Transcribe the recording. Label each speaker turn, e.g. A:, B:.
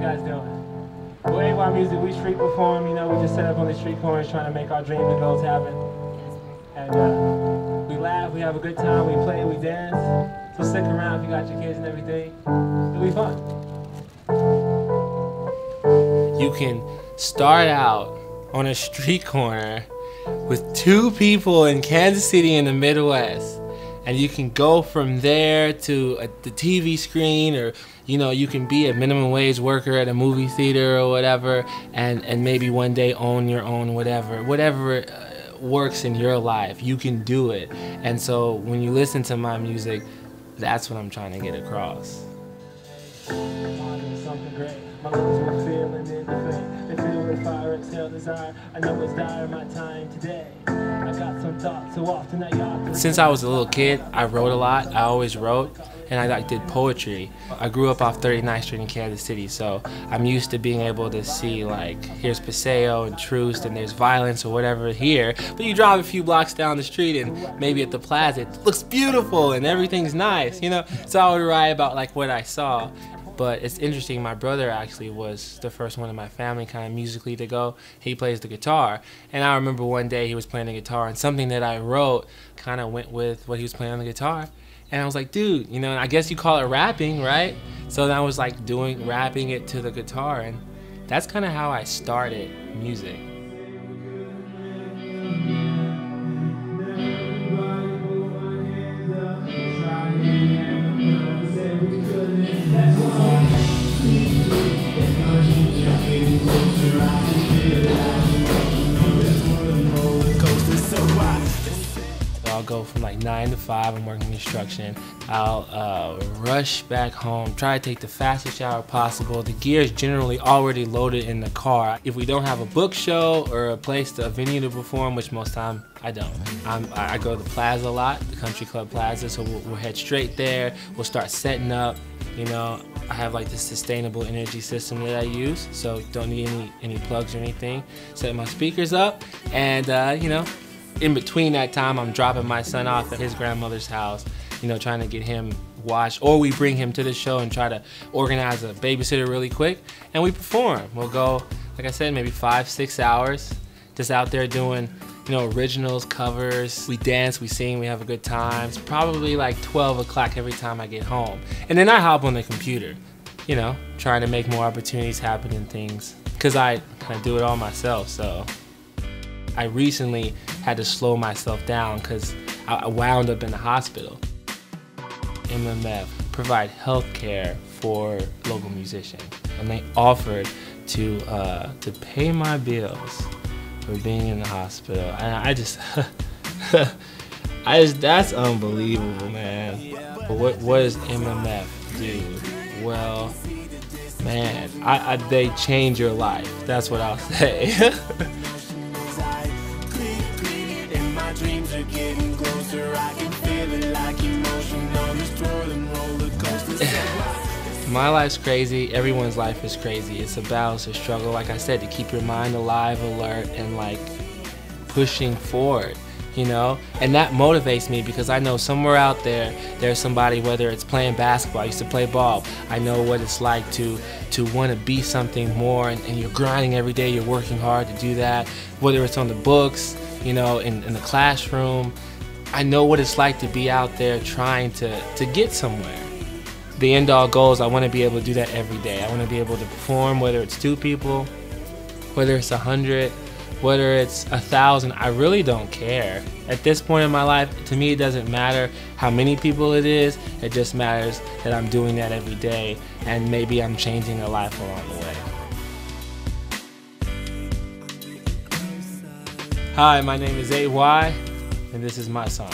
A: guys doing? Well, AY Music, we street perform, you know, we just set up on the street corners trying to make our dreams and goals happen. And we laugh, we have a good time, we play, we dance. So stick around if you got your kids and everything. It'll be fun. You can start out on a street corner with 2 people in Kansas City in the Midwest. And you can go from there to the TV screen, or you know, you can be a minimum wage worker at a movie theater or whatever, and maybe one day own your own whatever works in your life. You can do it. And so when you listen to my music, that's what I'm trying to get across. Something great. My lungs were feeling in the flame. They fill with fire, exhale desire. I know it's dire my time today. I got some thoughts so often I got. Since I was a little kid, I wrote a lot. I always wrote, and I did poetry. I grew up off 39th Street in Kansas City, so I'm used to being able to see, like, here's Paseo and Troost, and there's violence or whatever here. But you drive a few blocks down the street, and maybe at the plaza, it looks beautiful and everything's nice, you know. So I would write about like what I saw. But it's interesting, my brother actually was the first one in my family kind of musically to go. He plays the guitar. And I remember one day he was playing the guitar, and something that I wrote kind of went with what he was playing on the guitar. And I was like, dude, you know, I guess you call it rapping, right? So then I was like rapping it to the guitar, and that's kind of how I started music. I'll go from like 9 to 5, I'm working construction. I'll rush back home, try to take the fastest shower possible. The gear is generally already loaded in the car. If we don't have a book show or a venue to perform, which most time I don't. I go to the Plaza a lot, the Country Club Plaza, so we'll head straight there. We'll start setting up, you know. I have like this sustainable energy system that I use, so don't need any plugs or anything. Set my speakers up, and you know, in between that time, I'm dropping my son off at his grandmother's house, you know, trying to get him watched, or we bring him to the show and try to organize a babysitter really quick, and we perform. We'll go, like I said, maybe 5-6 hours, just out there doing, you know, originals, covers. We dance, we sing, we have a good time. It's probably like 12 o'clock every time I get home. And then I hop on the computer, you know, trying to make more opportunities happen and things, because I do it all myself, so. I recently had to slow myself down because I wound up in the hospital. MMF provide health care for local musicians, and they offered to pay my bills for being in the hospital. And I just, that's unbelievable, man. But what does MMF do? Well, man, they change your life. That's what I'll say. Dreams are getting closer, I can feel it like emotion on this twirling roller coaster. My life's crazy, everyone's life is crazy. It's a battle, it's a struggle, like I said, to keep your mind alive, alert, and like pushing forward, you know? And that motivates me because I know somewhere out there, there's somebody, whether it's playing basketball, I used to play ball, I know what it's like to want to be something more, and you're grinding every day, you're working hard to do that, whether it's on the books, you know, in the classroom. I know what it's like to be out there trying to get somewhere. The end all goal is I want to be able to do that every day. I want to be able to perform, whether it's 2 people, whether it's 100, whether it's 1,000, I really don't care. At this point in my life, to me it doesn't matter how many people it is, it just matters that I'm doing that every day, and maybe I'm changing a life along the way. Hi, my name is AY, and this is my song.